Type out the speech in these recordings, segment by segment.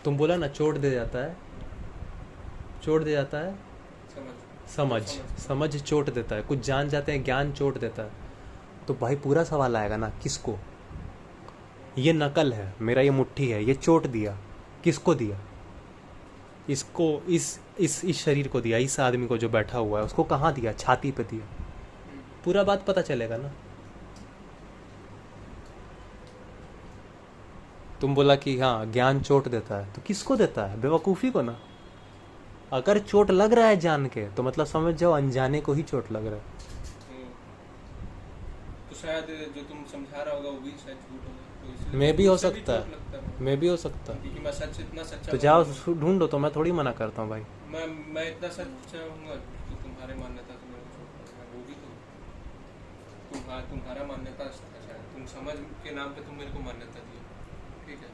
तुम बोला ना चोट दे जाता है, चोट दे जाता है, समझ, समझ चोट देता है, कुछ जान जाते हैं, ज्ञान चोट देता है। तो भाई पूरा सवाल आएगा ना, किसको? ये नकल है, मेरा ये मुट्ठी है, ये चोट दिया, किसको दिया? इसको, इस शरीर को दिया, इस आदमी को जो बैठा हुआ है उसको कहाँ दिया? छाती पे दिया। पूरा बात पता चलेगा ना। तुम बोला कि हाँ ज्ञान चोट देता है, तो किसको देता है? बेवकूफ़ी को ना। अगर चोट लग रहा है जान के, तो मतलब समझ जाओ अनजाने को ही चोट लग रहा है। तो शायद जो तुम समझा रहा होगा वो भी शायद झूठ होगा, तो इसलिए मैं भी हो मुझसे सकता चोट लगता है, मैं भी हो सकता है। क्योंकि मैं सच इतना सच्चा तो जाओ हूँ। ढूंढो, तो मैं थोड़ी मना करता हूँ भाई। मैं इतना सच्चा हूँगा तो तुम्हारे मान्यता से मेरे को चोट लगेगा, वो भी तो तुम्हारा मान्यता था शायद, तुम समझ के नाम पे तुम मेरे को मान्यता दी, ठीक है,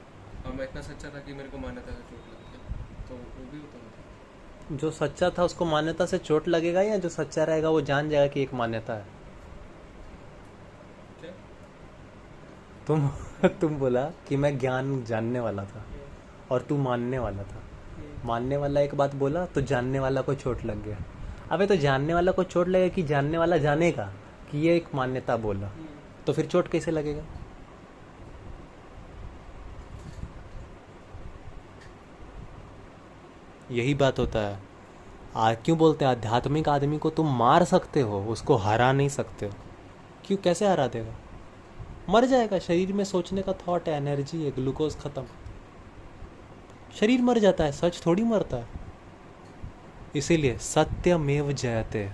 और मैं इतना सच्चा था कि मेरे को मान्यता से चोट लग गया, तो वो भी होता है। जो सच्चा था उसको मान्यता से चोट लगेगा, या जो सच्चा रहेगा वो जान जाएगा कि एक मान्यता है? क्या? तुम बोला कि मैं ज्ञान जानने वाला था और तू मानने वाला था। मानने वाला एक बात बोला तो जानने वाला को चोट लग गया। अबे तो जानने वाला को चोट लगेगा कि जानने वाला जानेगा कि ये एक मान्यता बोला, तो फिर चोट कैसे लगेगा? यही बात होता है। क्यों बोलते हैं आध्यात्मिक आदमी को तुम मार सकते हो, उसको हरा नहीं सकते हो। क्यों? कैसे हरा देगा? मर जाएगा। शरीर में सोचने का थॉट है, एनर्जी है, ग्लूकोज खत्म, शरीर मर जाता है, सच थोड़ी मरता है। इसीलिए सत्यमेव जयते।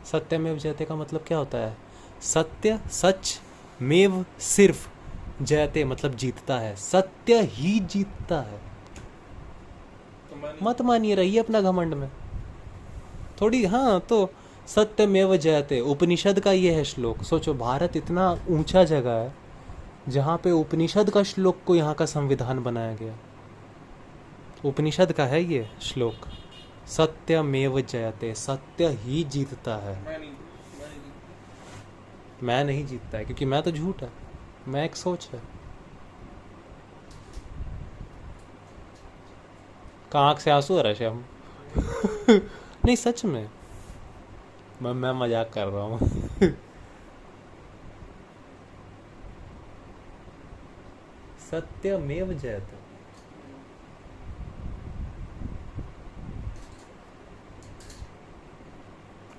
सत्यमेव जयते का मतलब क्या होता है? सत्य, सच, मेव सिर्फ, जयते मतलब जीतता है, सत्य ही जीतता है। मत मानिए, रहिए अपना घमंड में थोड़ी। हाँ तो सत्यमेव जयते उपनिषद का ये है श्लोक। सोचो भारत इतना ऊंचा जगह है जहाँ पे उपनिषद का श्लोक को यहाँ का संविधान बनाया गया। उपनिषद का है ये श्लोक, सत्यमेव जयते, सत्य ही जीतता है। मैं नहीं जीतता है, क्योंकि मैं तो झूठ है, मैं एक सोच है। कहाँ आँख से आंसू आ रहा है श्याम? नहीं सच में, मैं मजाक कर रहा हूँ। सत्यमेव जयते।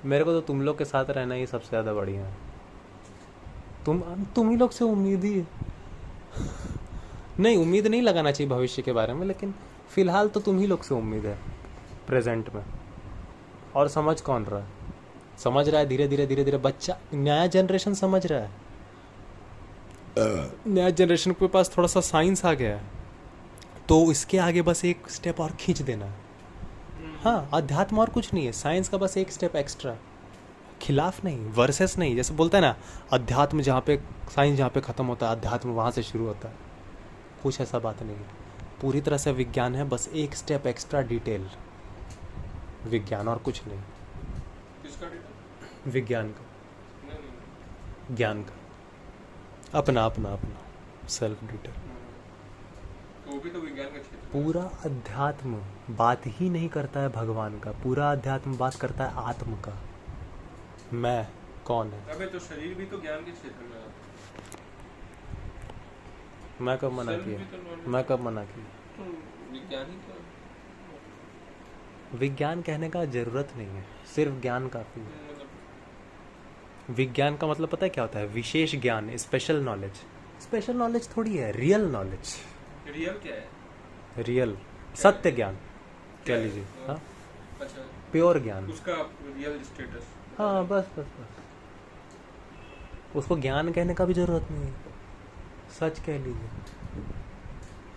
मेरे को तो तुम लोग के साथ रहना ही सबसे ज़्यादा बढ़िया है। तुम ही लोग से उम्मीद ही है। नहीं, उम्मीद नहीं लगाना चाहिए भविष्य के बारे में, लेकिन फिलहाल तो तुम ही लोग से उम्मीद है प्रेजेंट में। और समझ कौन रहा है? समझ रहा है धीरे धीरे धीरे धीरे। बच्चा, नया जनरेशन समझ रहा है। नया जनरेशन के पास थोड़ा सा साइंस आ गया है, तो इसके आगे बस एक स्टेप और खींच देना है। हाँ, अध्यात्म और कुछ नहीं है, साइंस का बस एक स्टेप एक्स्ट्रा। खिलाफ नहीं, वर्सेस नहीं। जैसे बोलते हैं ना, अध्यात्म जहाँ पे, साइंस जहाँ पे ख़त्म होता है, अध्यात्म वहाँ से शुरू होता है। कुछ ऐसा बात नहीं है, पूरी तरह से विज्ञान है, बस एक स्टेप एक्स्ट्रा डिटेल विज्ञान, और कुछ नहीं। किसका डिटेल? विज्ञान का, ज्ञान का, अपना अपना अपना सेल्फ डिटेल। तो वो भी तो विज्ञान का क्षेत्र है। पूरा अध्यात्म बात ही नहीं करता है भगवान का, पूरा अध्यात्म बात करता है आत्म का। मैं कौन है? अबे तो शरीर भी तो ज्ञान के क्षेत्र में आता है। मैं कब मना सेल्फ भी किया? तो knowledge मैं कब मना किया? तो विज्ञान ही तो है। विज्ञान कहने का जरूरत नहीं है, सिर्फ ज्ञान काफी है। मतलब विज्ञान का मतलब पता है क्या होता है? विशेष ज्ञान, स्पेशल नॉलेज। स्पेशल नॉलेज थोड़ी है, रियल नॉलेज। रियल क्या है? रियल सत्य ज्ञान कह लीजिए। हाँ, अच्छा, प्योर ज्ञान। उसका रियल स्टेटस। हाँ बस बस बस, उसको ज्ञान कहने का भी जरूरत नहीं है, सच कह लीजिए,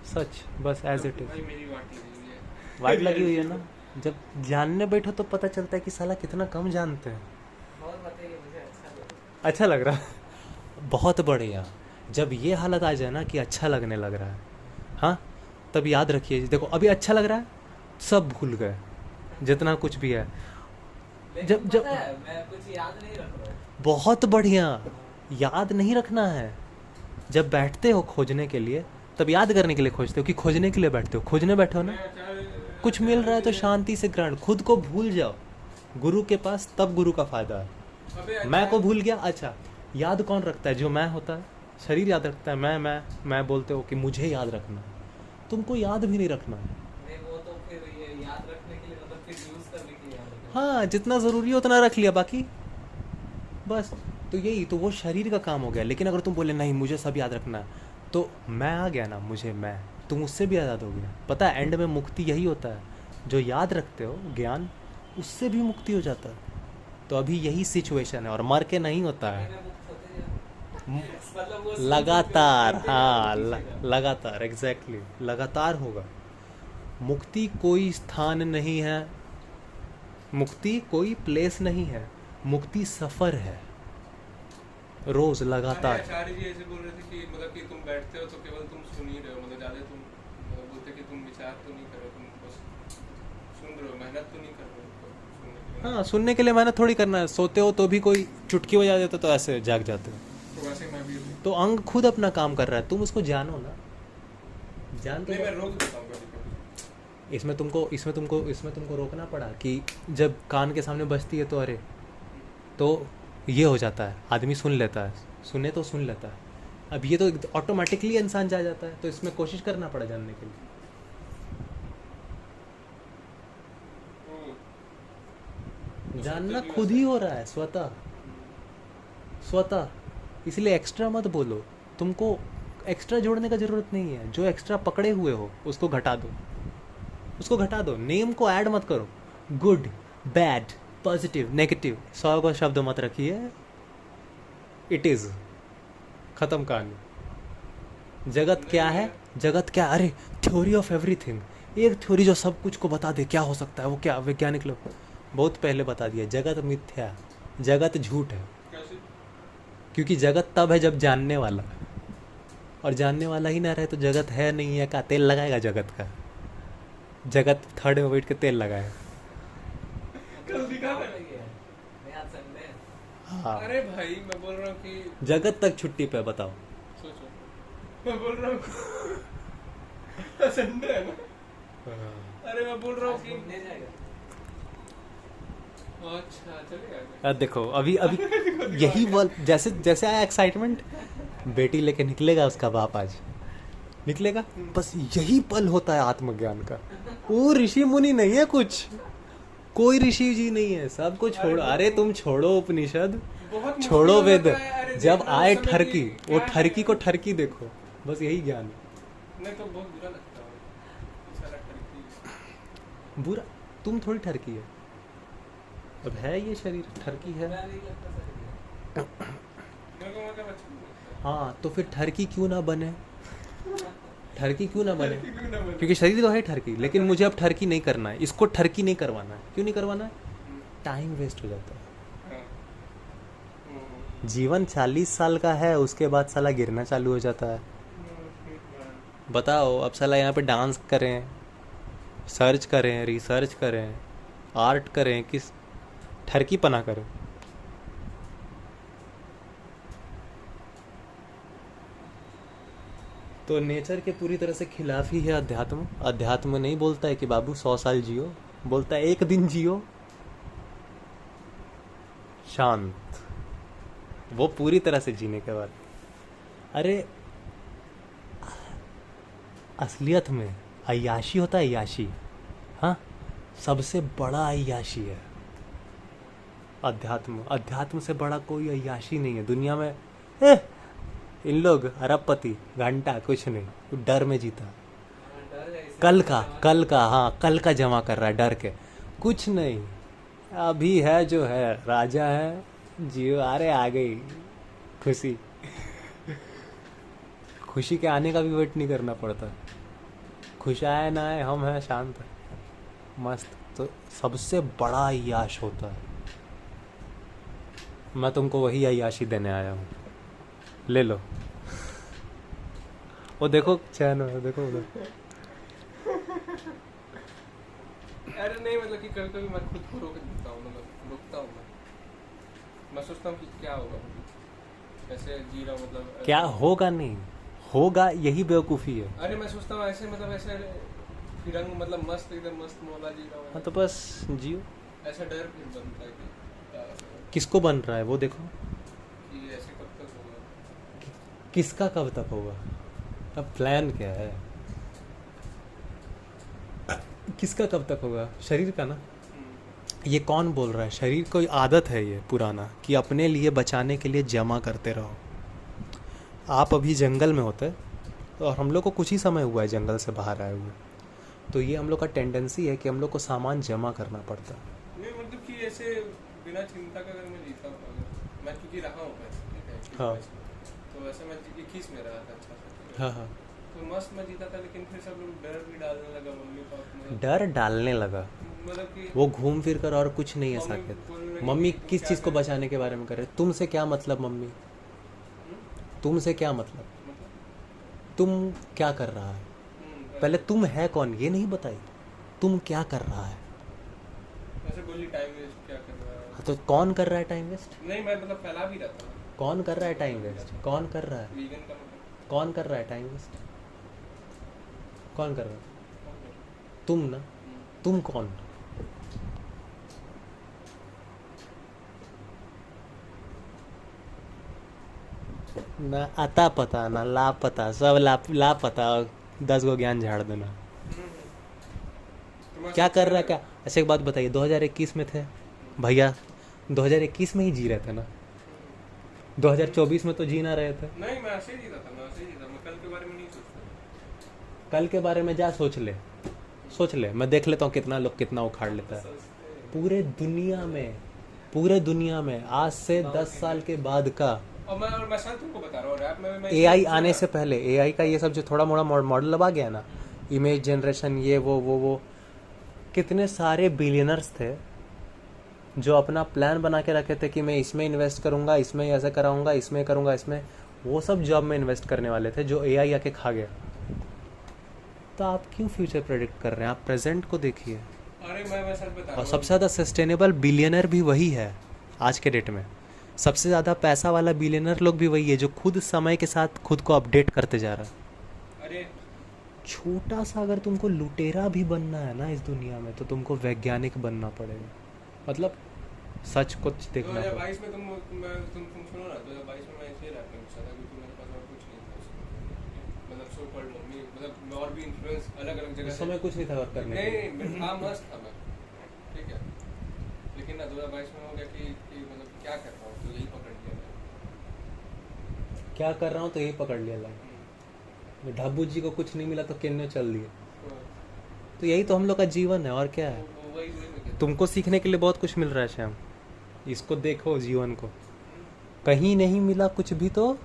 सच बस एज इट इज। भाई मेरी वाट लगी हुई है। वाट लगी हुई है ना। जब जानने बैठो तो पता चलता है कि साला कितना कम जानते हैं। बहुत बताइए, मुझे अच्छा लग रहा है, बहुत बढ़िया। जब ये हालत आ जाए ना कि अच्छा लगने लग रहा है, हाँ, तब याद रखिए, देखो अभी अच्छा लग रहा है, सब भूल गए जितना कुछ भी है। जब जब मैं कुछ याद नहीं रख रहा हूँ। बहुत बढ़िया, याद नहीं रखना है। जब बैठते हो खोजने के लिए, तब याद करने के लिए खोजते हो कि खोजने के लिए बैठते हो? खोजने बैठे हो ना, मैं आचार्य कुछ मिल रहा है तो शांति से ग्रहण, खुद को भूल जाओ गुरु के पास, तब गुरु का फायदा है। अबे मैं को भूल गया, अच्छा याद कौन रखता है? जो मैं होता है, शरीर याद रखता है। मैं बोलते हो कि मुझे याद रखना, तुमको याद भी नहीं रखना है। नहीं वो तो फिर ये याद रखने के लिए मतलब फिर यूज करने के लिए याद रखना। हाँ, जितना ज़रूरी है उतना रख लिया, बाकी बस। तो यही तो वो शरीर का काम हो गया। लेकिन अगर तुम बोले नहीं मुझे सब याद रखना है, तो मैं आ गया ना, मुझे मैं, तुम उससे भी आज़ाद हो गया। पता है एंड में मुक्ति यही होता है, जो याद रखते हो ज्ञान, उससे भी मुक्ति हो जाता है। तो अभी यही सिचुएशन है, और मर के नहीं होता है, मैंने मुक्त होते जाना। मतलब वो लगातार। होते हाँ, जाना, पीछे लगातार, एग्जैक्टली, लगातार होगा। मुक्ति कोई स्थान नहीं है, मुक्ति कोई प्लेस नहीं है, मुक्ति सफ़र है, रोज अरे लगातार। आचार्य जी ऐसे बोल रहे थे कि मतलब कि तुम बैठते हो तो केवल तुम सुन ही रहे हो, मतलब ज़्यादा तुम मतलब बोलते कि तुम विचार तो नहीं कर रहे हो, तुम बस सुन रहे हो, मेहनत तो नहीं कर रहे हो सुनने के लिए। हाँ, सुनने के लिए मेहनत थोड़ी करना है। सोते हो तो भी कोई चुटकी बजा देता तो ऐसे जाग जाते हो। तो वैसे मैं भी तो अंग खुद अपना काम कर रहा है, तुम उसको जानो ना, जान तो नहीं, मैं जाओ। रोक देता हूँ कभी-कभी। इसमें तुमको रोकना पड़ा कि जब कान के सामने बजती है तो अरे, तो ये हो जाता है, आदमी सुन लेता है, सुने तो सुन लेता है। अब ये तो ऑटोमेटिकली इंसान जा जाता है, तो इसमें कोशिश करना पड़ा जानने के लिए। जानना खुद ही हो रहा है, स्वतः स्वतः। इसलिए एक्स्ट्रा मत बोलो, तुमको एक्स्ट्रा जोड़ने का जरूरत नहीं है। जो एक्स्ट्रा पकड़े हुए हो उसको घटा दो, उसको घटा दो। नेम को ऐड मत करो, गुड, बैड, पॉजिटिव, नेगेटिव, 100 को शब्द मत रखिए। इट इज, खत्म कहानी। जगत क्या है? जगत क्या? अरे थ्योरी ऑफ एवरीथिंग, एक थ्योरी जो सब कुछ को बता दे क्या हो सकता है। वो क्या? वैज्ञानिक लोग बहुत पहले बता दिया, जगत मिथ्या है, जगत झूठ है। कैसे? क्योंकि जगत तब है जब जानने वाला, और जानने वाला ही ना रहे तो जगत है नहीं है। का तेल लगाएगा जगत का? जगत थर्ड में बैठ के तेल लगाए। कल दिखा था। मैं आज संडे है। हाँ, अरे भाई मैं बोल रहा हूँ कि जगत तक छुट्टी पे, बताओ। सोचो, मैं बोल रहा हूँ संडे है ना। अरे मैं बोल रहा हूँ आज कि घूमने जाएगा। अच्छा चलेगा। अब देखो, अभी अभी यही बोल, जैसे जैसे आया एक्साइटमेंट, बेटी लेके निकलेगा उसका बाप, आज निकलेगा। बस यही पल होता है आत्मज्ञान का। वो ऋषि मुनि नहीं है, कुछ कोई ऋषि जी नहीं है, सब कुछ छोड़ो। अरे तुम छोड़ो उपनिषद, बहुत मुश्किल छोड़ो हो वेद, जाता है। अरे जब देखो, आए उस समय ठरकी, की वो क्या ठरकी है? को ठरकी देखो, बस यही ज्ञान है। नहीं तो बहुत बुरा लगता है सारा ठरकी। बुरा? तुम थोड़ी ठरकी है, अब है ये शरीर ठरकी है। बुरा नहीं लगता सर ये। मेरे को मतलब अच्छा नहीं लगता। हाँ, तो फिर ठरकी क्यों ना बने? ठरकी क्यों ना बने? क्यों ना बोले? क्योंकि शरीर तो है ठरकी, लेकिन मुझे अब ठरकी नहीं करना है, इसको ठरकी नहीं करवाना है। क्यों नहीं करवाना है? टाइम वेस्ट हो जाता है। हाँ। जीवन 40 साल का है, उसके बाद साला गिरना चालू हो जाता है। बताओ, अब साला यहाँ पे डांस करें, सर्च करें, रिसर्च करें, आर्ट करें, किस ठरकी पना करें? तो नेचर के पूरी तरह से खिलाफ ही है अध्यात्म। अध्यात्म नहीं बोलता है कि बाबू 100 साल जियो, बोलता है एक दिन जियो शांत, वो पूरी तरह से जीने के बाद। अरे असलियत में अय्याशी होता है, अय्याशी। हाँ, सबसे बड़ा अय्याशी है अध्यात्म। अध्यात्म से बड़ा कोई अय्याशी नहीं है दुनिया में। इन लोग अरबपति, घंटा कुछ नहीं, डर में जीता। हाँ, डर है इसलिए कल का, हाँ, कल का जमा कर रहा है डर के, कुछ नहीं। अभी है जो है, राजा है, जियो। अरे आ गई खुशी, खुशी के आने का भी वेट नहीं करना पड़ता। खुश आए ना आए, हम हैं शांत, मस्त। तो सबसे बड़ा अय्याश होता है। मैं तुमको वही अय्याशी देने आया हूँ, ले लो। वो देखो चैन है, देखो उधर। अरे नहीं मतलब कि कभी कभी मैं खुद को रोक देता हूँ, मतलब रुकता हूँ मैं सोचता हूँ कि क्या होगा, कैसे जी रहा हूँ, मतलब क्या होगा? नहीं होगा यही बेवकूफ़ी है। अरे मैं सोचता हूँ ऐसे मतलब ऐसे फिरंग मतलब मस्त एकदम मस्त मौला जी रहा हाँ हूँ, तो बस जियो। ऐसा डर फिर बनता है कि किसको बन रहा है वो देखो, ऐसे कब तक होगा। किसका कब तक होगा, अब प्लान क्या है, किसका कब तक होगा, शरीर का ना। ये कौन बोल रहा है, शरीर कोई आदत है ये पुराना कि अपने लिए बचाने के लिए जमा करते रहो। आप अभी जंगल में होते और हम लोग को कुछ ही समय हुआ है जंगल से बाहर आए हुए, तो ये हम लोग का टेंडेंसी है कि हम लोग को सामान जमा करना पड़ता है। नहीं मतलब कि ऐसे बिना चिंता का अगर मैं जीता हूँ, अगर मैं क्योंकि रहा हूँ वैसे, ठीक है 21 हाँ। बाईस में, तो वैसे मैं 21 में रहा था अच्छा से, हाँ हाँ। तो मस्त मैं जीता था, लेकिन फिर सब लोग डर भी डालने लगा मम्मी पापा, डर डालने लगा, मतलब कि वो घूम फिर कर और कुछ नहीं है मम्मी साकेत। बोलने लगी मम्मी कि तुम किस क्या चीज़ को कर रहे बचाने के बारे में कर रहे, तुमसे क्या मतलब मम्मी, तुमसे क्या मतलब, हो? मतलब तुम क्या कर रहा है, पहले तुम है कौन ये नहीं बताई, तुम क्या कर रहा है। ऐसे बोली टाइम वेस्ट क्या कर रहा है। हाँ तो कौन कर रहा है टाइम वेस्ट, नहीं मैं मतलब फैला भी रहता हूँ कौन कर रहा है टाइम वेस्ट, कौन कर रहा है, वीगन का मतलब कौन कर रहा है टाइम वेस्ट, कौन कर रहा है, कौन कर रहा है? तुम ना, तुम कौन, ना अता पता ना लापता, सब लापता, 10 गो ज्ञान झाड़ देना। तो मैं क्या सबसे कर रहा है पहले- क्या, ऐसे एक बात बताइए, 2021 में थे भैया, 2021 में ही जी रहे थे ना, 2024 में तो जी ना रहे थे। नहीं मैं ऐसे ही जीता था, मैं ऐसे ही जीता, मैं कल के बारे में नहीं सोचता। कल के बारे में जा सोच ले, सोच ले, मैं देख लेता हूँ कितना लोग कितना उखाड़ लेता है पूरे दुनिया में, पूरे दुनिया में आज से 10 साल के बाद का। और मैं सर तुमको बता रहा हूँ रैप में मैं एआई आने से पहले, एआई का ये सब जो थोड़ा मोड़ा मॉडल अब आ गया ना, इमेज जनरेशन ये वो कितने सारे बिलियनर्स थे जो अपना प्लान बना के रखे थे कि मैं इसमें इन्वेस्ट करूंगा, इसमें ऐसा कराऊंगा, इसमें करूंगा, इसमें, वो सब जॉब में इन्वेस्ट करने वाले थे जो एआई आके खा गया। तो आप क्यों फ्यूचर प्रेडिक्ट कर रहे हैं, आप प्रेजेंट को देखिए। अरे मैं सर बता रहा और हूँ सबसे ज़्यादा सस्टेनेबल बिलियनर भी वही है आज के डेट में, सबसे ज़्यादा पैसा वाला बिलियनर लोग भी वही है जो खुद समय के साथ खुद को अपडेट करते जा रहा है। अरे छोटा सा अगर तुमको लुटेरा भी बनना है ना इस दुनिया में तो तुमको वैज्ञानिक बनना पड़ेगा, मतलब सच कुछ देखना पड़ेगा। 2022 में तुम सुनो ना, 2022 में मैं इसलिए रैप में घुसा था क्योंकि मेरे पास और कुछ नहीं था उसमें। मतलब सो कॉल्ड मम्मी मतलब और भी इन्फ्लुएंस अलग अलग जगह उस से। समय कुछ नहीं था वर्क करने के लिए। नहीं हाँ मस्त था मैं, ठीक है, लेकिन ना 2022 में हो गया कि मतलब क्या कर रहा हूँ, तो यही पकड़ लिया मैंने। क्या कर रहा हूँ तो यही पकड़ लिया लाइन, ढाबू जी को कुछ नहीं मिला तो किन्ने चल दिए, तो यही तो हम लोग का जीवन है और क्या है। वही मैं कहता हूँ। तुमको सीखने के लिए बहुत कुछ मिल रहा है श्याम, इसको देखो जीवन को, कहीं नहीं मिला कुछ भी तो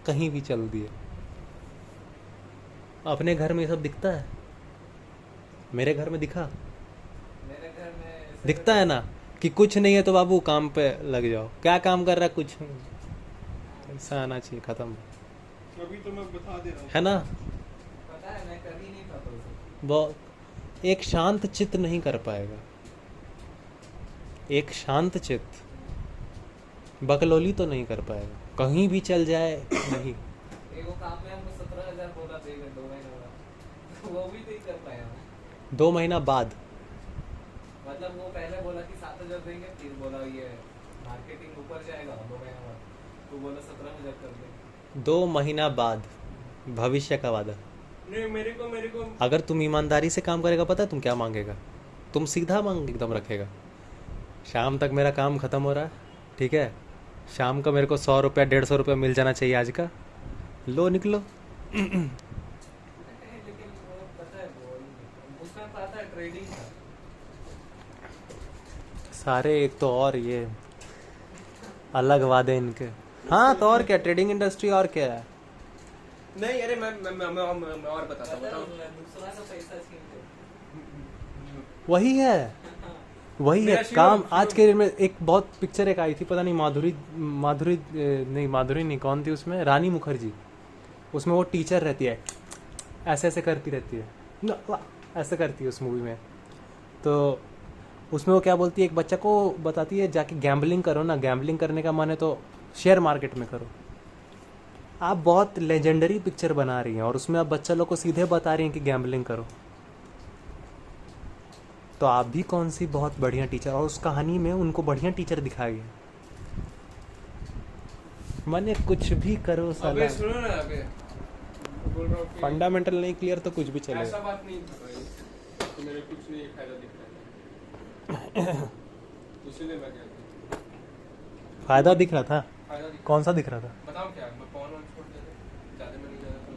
कहीं भी चल दिए। अपने घर में ये सब दिखता है, मेरे घर में दिखा, मेरे घर में ऐसे दिखता है ना कि कुछ नहीं है तो बाबू काम पे लग जाओ, क्या काम कर रहा है, कुछ ऐसा आना चाहिए, खत्म अभी तो मैं बता दे रहा हूँ है ना। पता है मैं कर ही नहीं पाता उसे। वो एक शांत चित्त नहीं कर पाएगा, एक शांत चित्त बकलोली तो नहीं कर पाएगा, कहीं भी चल जाए नहीं। एगो काम में हमको 17,000 बोला देगा 2 महीने बाद, वो भी नहीं कर पाया मैं। 2 महीना बाद मतलब वो पहले बोला कि 7,000 देंगे, फिर बोला ये मार्केटिंग ऊपर जाएगा 2 महीने बाद, तो बोला 17,000 कर देंगे। 2 महीना बाद भविष्य का वादा। नहीं मेरे को अगर तुम ईमानदारी से काम करेगा पता है तुम क्या मांगेगा, तुम सीधा मांग एकदम रखेगा, शाम तक मेरा काम ख़त्म हो रहा है, ठीक है, शाम को मेरे को 100 रुपया 150 रुपया मिल जाना चाहिए आज का, लो निकलो। लेकिन वो पता है वो उसमें पता है ट्रेडिंग था। सारे एक तो और ये अलग वादे इनके। हाँ तो और क्या, ट्रेडिंग इंडस्ट्री और क्या है। नहीं अरे मैं और बताता हूँ पता बताओ। है दूसरा का पैसा छीनते। वही है, वही है मेरा शिवम- काम। शिवम- आज के दिन में एक बहुत पिक्चर एक आई थी, पता नहीं माधुरी माधुरी नहीं कौन थी उसमें, रानी मुखर्जी, उसमें वो टीचर रहती है, ऐसे ऐसे करती रहती है, ऐसे करती है उस मूवी में। तो उसमें वो क्या बोलती है, एक बच्चा को बताती है जाके गैम्बलिंग करो ना, गैम्बलिंग करने का मन है तो शेयर मार्केट में करो। आप बहुत लेजेंडरी पिक्चर बना रही हैं और उसमें आप बच्चा लोग को सीधे बता रही हैं कि गैम्बलिंग करो। तो आप भी कौन सी बहुत बढ़िया टीचर, और उस कहानी में उनको बढ़िया टीचर दिखाया गया। माने कुछ भी करो अबे साला, सुनो ना, अबे मैं बोल रहा हूँ कि फंडामेंटल नहीं क्लियर तो कुछ भी ऐसा चलेगा। बात नहीं था भाई, तो मेरे कुछ नहीं फायदा दिख रहा है, इसीलिए मैं कहता हूँ फायदा दिख रहा था? फायदा दिख कौन सा दिख रहा था? बताओ क्या, मैं पॉन ऑन छोड़ देता, ज़्यादा में नहीं ज़्यादा तो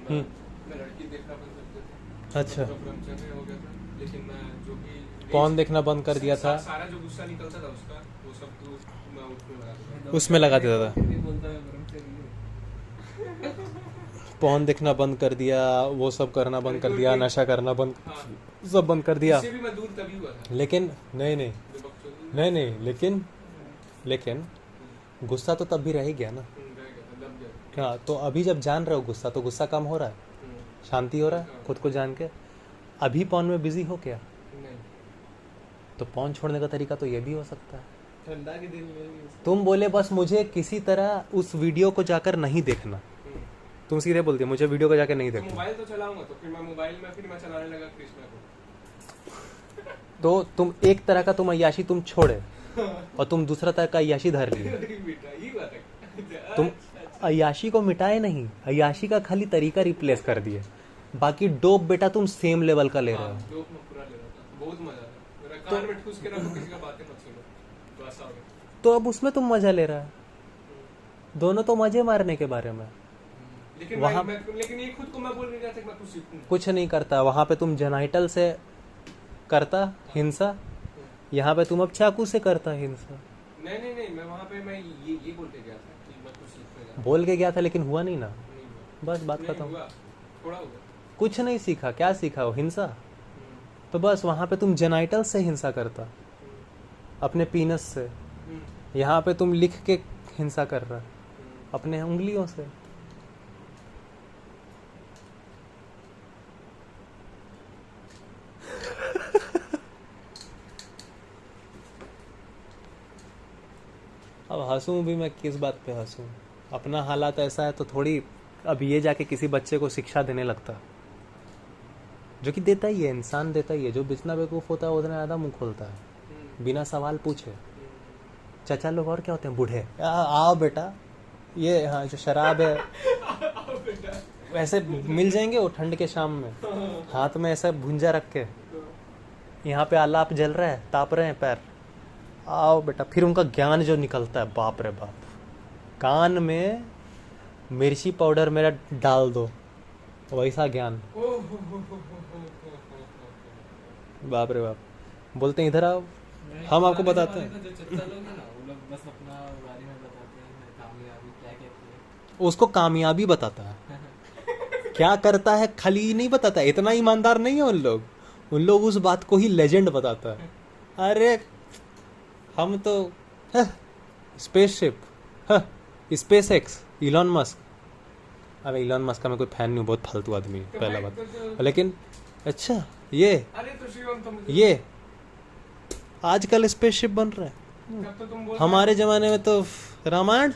हम्म। मैं लड़की देखना बंद कर देता। अच्छा। तो ब्रह्मचर्य हो गया था, लेकिन मैं जो भी कौन देखना बंद कर दिया था? सारा जो गुस्सा निकलता था उसका, वो सब तो मैं उसमें लगा देता। उसमें लगा देता था। फिर भी बोलता है ब्रह्मचर्य। पॉन देखना बंद कर दिया, वो सब करना बंद कर दिया, नशा करना बंद, हाँ, सब बंद कर दिया। इससे भी मैं दूर तभी हुआ था। लेकिन नहीं नहीं जो बकचोदी नहीं नहीं, लेकिन गुस्सा तो तब भी रह ही गया ना। रह गया था, दब गया। हाँ, तो अभी जब जान रहे हो गुस्सा, तो गुस्सा कम हो रहा है, शांति हो रहा है खुद को जान के। अभी पॉन में बिजी हो क्या? नहीं, तो पॉन छोड़ने का तरीका तो ये भी हो सकता है। ठंडा के दिन में भी तुम बोले बस मुझे किसी तरह उस वीडियो को जाकर नहीं देखना, तुम सीधे बोलते मुझे वीडियो को जाकर नहीं तो देखना। मोबाइल तो चलाऊंगा, तो फिर मैं मोबाइल में फिर मैं चलाने लगा कृष्णा को। तो तुम एक तरह का तुम अय्याशी तुम छोड़े और तुम दूसरा तरह का अय्याशी धर लिए। बेटा ये बात है। तुम अय्याशी को मिटाए नहीं, अय्याशी का खाली तरीका रिप्लेस कर दिए। बाकी डोप बेटा तुम सेम लेवल का ले रहे हो। लोग मैं पूरा ले रहा था, बहुत मजा आता। मेरा कान में ठूस के रखो, किसी का बातें मत सुनो, तो ऐसा हो गया। तो अब उसमें तुम मजा ले रहा है। दोनों तो मजे मारने के बारे में। लेकिन वहाँ- लेकिन ये खुद को मैं बोल नहीं रहा था कि मैं कुछ सीखूं। कुछ नहीं करता वहां पे, तुम जेनाइटल से करता हिंसा, यहाँ पे तुम अब चाकू से करता हिंसा। नहीं नहीं नहीं, मैं वहाँ पे मैं ये बोल के गया था कि मैं कुछ सीखने जा रहा बोल के गया था लेकिन हुआ नहीं ना। हूँ। नहीं हुआ। बस बात नहीं खत्म। हुआ, थोड़ा हुआ। कुछ नहीं सीखा, क्या सीखा वो? हिंसा। तो बस वहां पे तुम जेनाइटल से हिंसा करता, अपने पीनस से। यहाँ पे तुम लिख के हिंसा कर रहा, अपने उंगलियों से। अब हंसूं भी मैं किस बात पे हंसूं? अपना हालात ऐसा है तो थोड़ी अब ये जाके किसी बच्चे को शिक्षा देने लगता, जो कि देता ही है, इंसान देता ही है। जो जितना बेवकूफ़ होता है उतना ज़्यादा मुंह खोलता है बिना सवाल पूछे। चाचा लोग और क्या होते हैं, बूढ़े, आओ बेटा, ये हाँ जो शराब है वैसे मिल जाएंगे वो ठंड के शाम में, हाथ में ऐसा भुंजा रख के, यहाँ पे आलाप जल रहा है, ताप रहे हैं पैर, आओ बेटा। फिर उनका ज्ञान जो निकलता है, बाप रे बाप, कान में मिर्ची पाउडर मेरा डाल दो, वैसा ज्ञान, बाप रे बाप। बोलते हैं इधर आओ, हम आपको बताते हैं। जो चच्चा लोग हैं ना, वो लोग बस अपना बारे में बताते हैं, कामयाबी क्या कहती है। उसको कामयाबी बताता है, क्या करता है खाली नहीं बताता। इतना ईमानदार नहीं है उन लोग उस बात को ही लेजेंड बताता है। अरे हम तो spaceship, space x, Elon Musk. अब इलॉन मस्क का मैं कोई फैन नहीं हूँ, बहुत फालतू आदमी है, पहला बात। लेकिन अच्छा ये अरे तो शिवम, तुम ये आजकल स्पेसशिप बन रहा है। तब तो तुम बोल हमारे जमाने में तो रामायण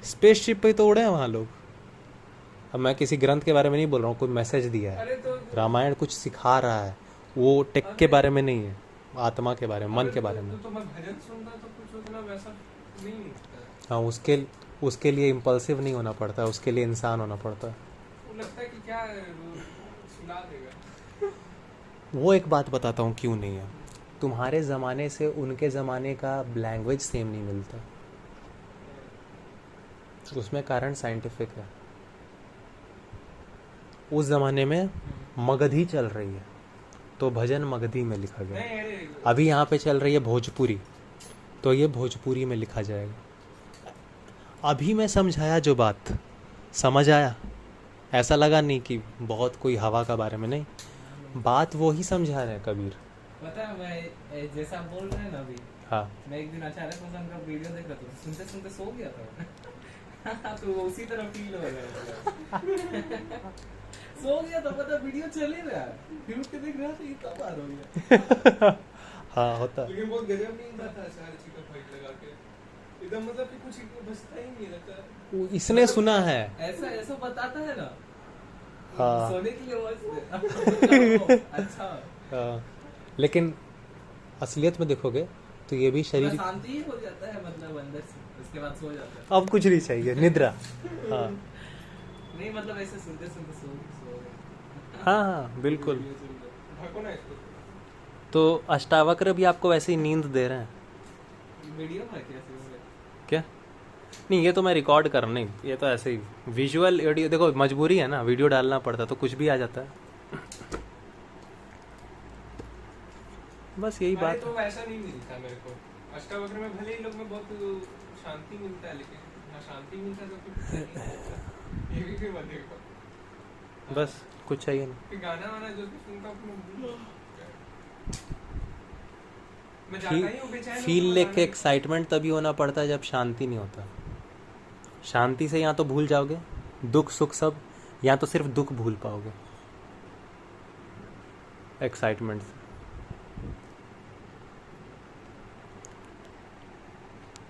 स्पेसशिप पे तो उड़े हैं वहाँ लोग। अब मैं किसी ग्रंथ के बारे में नहीं बोल रहा हूँ, कोई मैसेज दिया है। अरे तो रामायण कुछ सिखा रहा है, वो टेक के बारे में नहीं है, आत्मा के बारे में, मन के बारे में। तो मैं भजन सुनता तो कुछ उतना वैसा नहीं होता। हाँ, उसके लिए इम्पल्सिव नहीं होना पड़ता, उसके लिए इंसान होना पड़ता है। वो लगता है कि क्या सुला देगा। वो एक बात बताता हूँ क्यों नहीं है। तुम्हारे ज़माने से उनके ज़माने का लैंग्वेज सेम नहीं मिलता, उसमें कारण साइंटिफिक है। उस ज़माने में मगधी चल रही है, तो भजन मगधी में लिखा गया। नहीं अरे अभी यहाँ पे चल रही है भोजपुरी, तो ये भोजपुरी में लिखा जाएगा। अभी मैं समझाया जो बात, समझ आया? ऐसा लगा नहीं कि बहुत कोई हवा का बारे में, नहीं, बात वो ही समझा रहे हैं कबीर। पता है, मैं जैसा आप बोल रहे हैं ना अभी, हाँ, मैं एक दिन अचानक मैं उनका वीडियो देख रहा था, सुनते सुनते सो गया था। तो वो उसी तरह फील हो रहा है। सो गया था, पता वीडियो चल ही रहा है, फिर उठ के देख रहा था, ये कब बात हो गया। हाँ होता है। लेकिन बहुत गजब नहीं था सारी चीज़ें फाइट लगा के। एकदम मतलब कि कुछ बचता ही नहीं रहता। वो इसने सुना है। ऐसा ऐसा बताता है ना, हाँ। सोने के लिए मस्त अच्छा। हाँ, लेकिन असलियत में देखोगे तो ये भी पूरा शरीर। शांति ही हो जाता है मतलब अंदर से, उसके बाद सो जाता है। अब कुछ नहीं चाहिए, निद्रा। हाँ नहीं मतलब ऐसे सुनते सुनते सो गए। हाँ हाँ बिल्कुल। वीडियो चल रहा है। ढको ना इसको। तो अष्टावक्र भी आपको वैसे ही नींद दे रहे हैं वीडियो में कैसे हो गया? क्या? नहीं, ये तो मैं रिकॉर्ड कर नहीं, ये तो ऐसे ही विजुअल ऑडियो। देखो मजबूरी है ना, वीडियो डालना पड़ता तो कुछ भी आ जाता है। बस यही अरे बात तो है। वैसा नहीं मिलता मेरे को। अष्टावक्र में भले ही लोग में बहुत शांति मिलता है, लेकिन ना शांति मिलता है तो फिर कुछ नहीं मिलता। ये भी कोई मत देखो। बस कुछ चाहिए नहीं। फिर गाना वाना जो भी सुनता हूँ मैं जाता ही हूँ बेचैन फील हूँ, लेके गाना- एक्साइटमेंट तभी होना पड़ता है जब शांति नहीं होता। शांति से या तो भूल जाओगे दुख सुख सब, या तो सिर्फ दुख भूल पाओगे एक्साइटमेंट से।